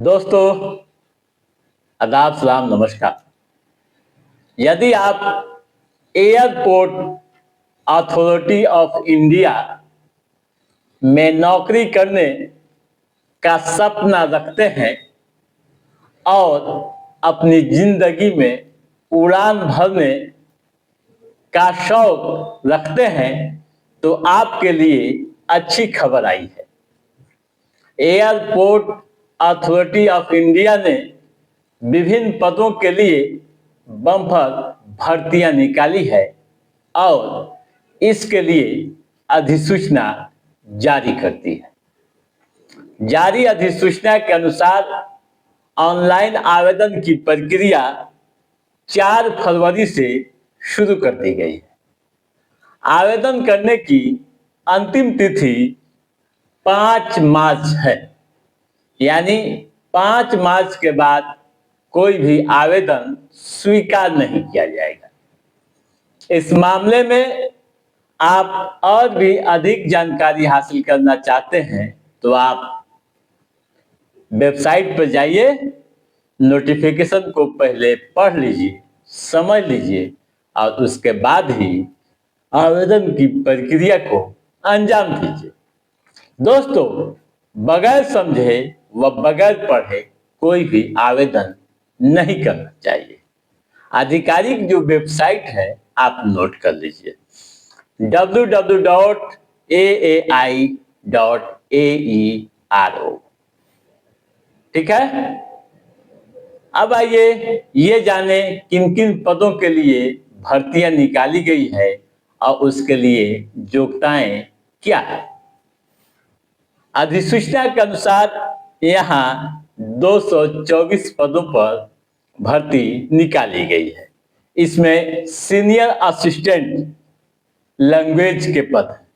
दोस्तों, आदाब, सलाम, नमस्कार। यदि आप एयरपोर्ट अथॉरिटी ऑफ इंडिया में नौकरी करने का सपना रखते हैं और अपनी जिंदगी में उड़ान भरने का शौक रखते हैं तो आपके लिए अच्छी खबर आई है। एयरपोर्ट अथॉरिटी ऑफ इंडिया ने विभिन्न पदों के लिए बम्पर भर्तियां निकाली है और इसके लिए अधिसूचना जारी करती है। जारी अधिसूचना के अनुसार ऑनलाइन आवेदन की प्रक्रिया 4 फरवरी से शुरू कर दी गई है। आवेदन करने की अंतिम तिथि 5 मार्च है, यानी 5 मार्च के बाद कोई भी आवेदन स्वीकार नहीं किया जाएगा। इस मामले में आप और भी अधिक जानकारी हासिल करना चाहते हैं तो आप वेबसाइट पर जाइए, नोटिफिकेशन को पहले पढ़ लीजिए, समझ लीजिए और उसके बाद ही आवेदन की प्रक्रिया को अंजाम दीजिए। दोस्तों, बगैर समझे व बगैर पढ़े कोई भी आवेदन नहीं करना चाहिए। आधिकारिक जो वेबसाइट है आप नोट कर लीजिए, www.aai.aero। ठीक है। अब आइए ये जाने किन किन पदों के लिए भर्तियां निकाली गई है और उसके लिए योग्यताएं क्या है। अधिसूचना के अनुसार यहाँ 224 पदों पर भर्ती निकाली गई है। इसमें सीनियर असिस्टेंट लैंग्वेज के पद हैं,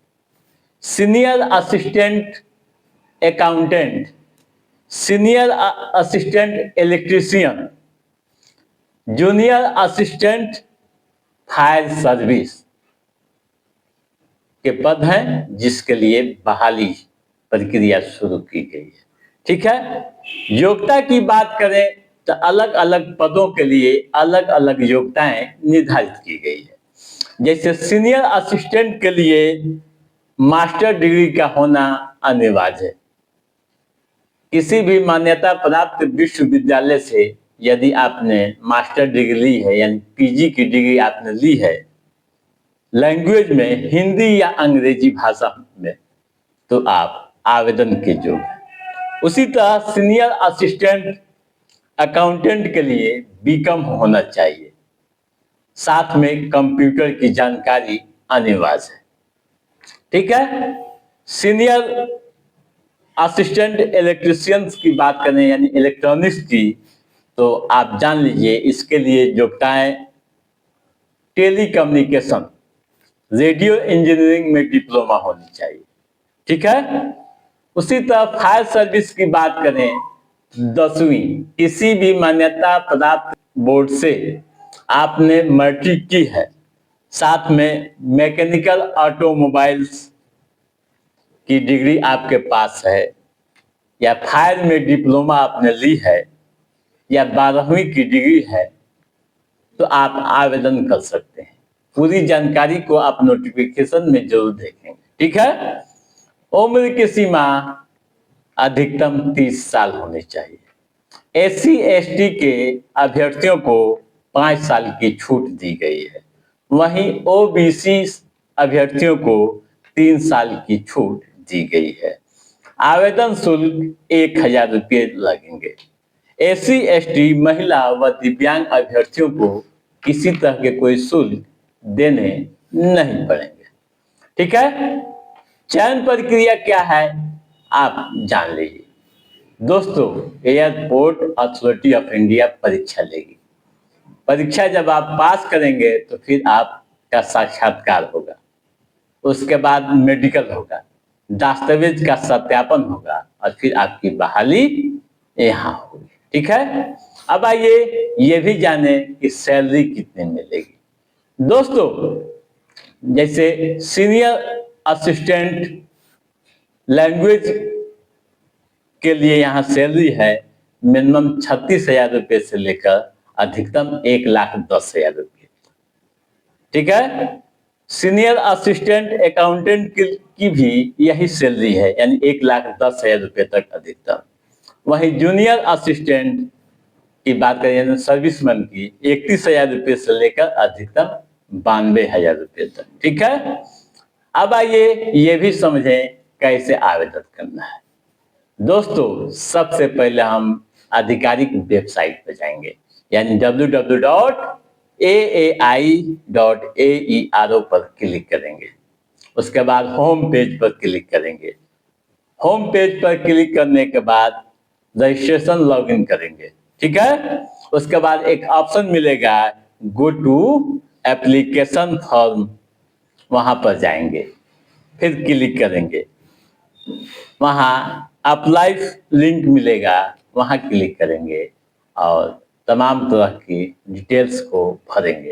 senior assistant accountant, senior assistant electrician, junior assistant fire service के पद हैं, जिसके लिए बहाली प्रक्रिया शुरू की गई है। ठीक है। योग्यता की बात करें तो अलग अलग पदों के लिए अलग अलग योग्यताएं निर्धारित की गई है। जैसे सीनियर असिस्टेंट के लिए मास्टर डिग्री का होना अनिवार्य है। किसी भी मान्यता प्राप्त विश्वविद्यालय से यदि आपने मास्टर डिग्री ली है, यानी पीजी की डिग्री आपने ली है लैंग्वेज में, हिंदी या अंग्रेजी भाषा में, तो आप आवेदन के योग्य हैं। उसी तरह सीनियर असिस्टेंट अकाउंटेंट के लिए बीकॉम होना चाहिए, साथ में कंप्यूटर की जानकारी अनिवार्य है। ठीक है। सीनियर असिस्टेंट इलेक्ट्रीशियंस की बात करें, यानी इलेक्ट्रॉनिक्स की, तो आप जान लीजिए इसके लिए योग्यताएं टेलीकम्युनिकेशन, रेडियो इंजीनियरिंग में डिप्लोमा होनी चाहिए। ठीक है। उसी तरह फायर सर्विस की बात करें, 10वीं किसी भी मान्यता प्राप्त बोर्ड से आपने मैट्रिक की है, साथ में मैकेनिकल ऑटोमोबाइल्स की डिग्री आपके पास है, या फायर में डिप्लोमा आपने ली है, या 12वीं की डिग्री है, तो आप आवेदन कर सकते हैं। पूरी जानकारी को आप नोटिफिकेशन में जरूर देखेंगे। ठीक है। उम्र की सीमा अधिकतम 30 साल होनी चाहिए। एससी एसटी के अभ्यर्थियों को 5 साल की छूट दी गई है, वहीं ओबीसी अभ्यर्थियों को 3 साल की छूट दी गई है। आवेदन शुल्क 1000 रुपये लगेंगे। एससी एसटी महिला व दिव्यांग अभ्यर्थियों को किसी तरह के कोई शुल्क देने नहीं पड़ेंगे। ठीक है। चयन प्रक्रिया क्या है आप जान लीजिए। दोस्तों, एयरपोर्ट अथॉरिटी ऑफ इंडिया परीक्षा लेगी। परीक्षा जब आप पास करेंगे तो फिर आपका साक्षात्कार होगा, उसके बाद मेडिकल होगा, दस्तावेज का सत्यापन होगा और फिर आपकी बहाली यहाँ होगी। ठीक है। अब आइए ये भी जाने कि सैलरी कितने मिलेगी। दोस्तों, जैसे सीनियर असिस्टेंट लैंग्वेज के लिए यहाँ सैलरी है मिनिमम 36,000 रुपये से लेकर अधिकतम 1,10,000 रुपये। ठीक है। सीनियर असिस्टेंट अकाउंटेंट की भी यही सैलरी है, यानी 1,10,000 रुपये तक अधिकतम। वहीं जूनियर असिस्टेंट की बात करें सर्विसमैन की 31,000 रुपये से लेकर अधिकतम 92,000 रुपये तक। ठीक है। अब आइए ये भी समझें कैसे आवेदन करना है। दोस्तों, सबसे पहले हम आधिकारिक वेबसाइट पर जाएंगे, यानी www.aai.aero पर क्लिक करेंगे। उसके बाद होम पेज पर क्लिक करेंगे। होम पेज पर क्लिक करने के बाद रजिस्ट्रेशन लॉगिन करेंगे। ठीक है। उसके बाद एक ऑप्शन मिलेगा गो टू एप्लीकेशन फॉर्म, वहां पर जाएंगे, फिर क्लिक करेंगे। वहां अप्लाई लिंक मिलेगा, वहां क्लिक करेंगे और तमाम तरह की डिटेल्स को भरेंगे,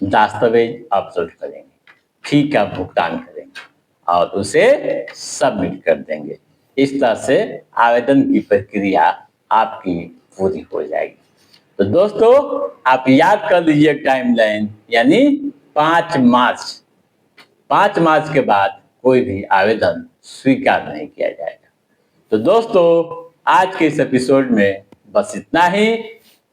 दस्तावेज अपलोड करेंगे, फी का भुगतान करेंगे और उसे सबमिट कर देंगे। इस तरह से आवेदन की प्रक्रिया आपकी पूरी हो जाएगी। तो दोस्तों, आप याद कर लीजिए टाइमलाइन, यानी 5 मार्च के बाद कोई भी आवेदन स्वीकार नहीं किया जाएगा। तो दोस्तों, आज के इस एपिसोड में बस इतना ही।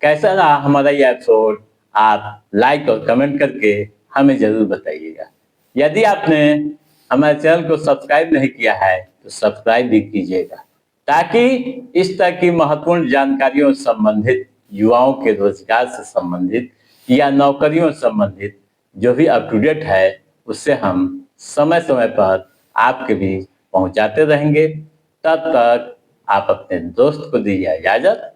कैसा रहा हमारा ये एपिसोड, आप लाइक और कमेंट करके हमें जरूर बताइएगा। यदि आपने हमारे चैनल को सब्सक्राइब नहीं किया है तो सब्सक्राइब भी कीजिएगा, ताकि इस तरह की महत्वपूर्ण जानकारियों से संबंधित, युवाओं के रोजगार से संबंधित या नौकरियों से संबंधित जो भी अप टू डेट है, उससे हम समय समय पर आपके बीच पहुंचाते रहेंगे। तब तक आप अपने दोस्त को दीजिए इजाजत।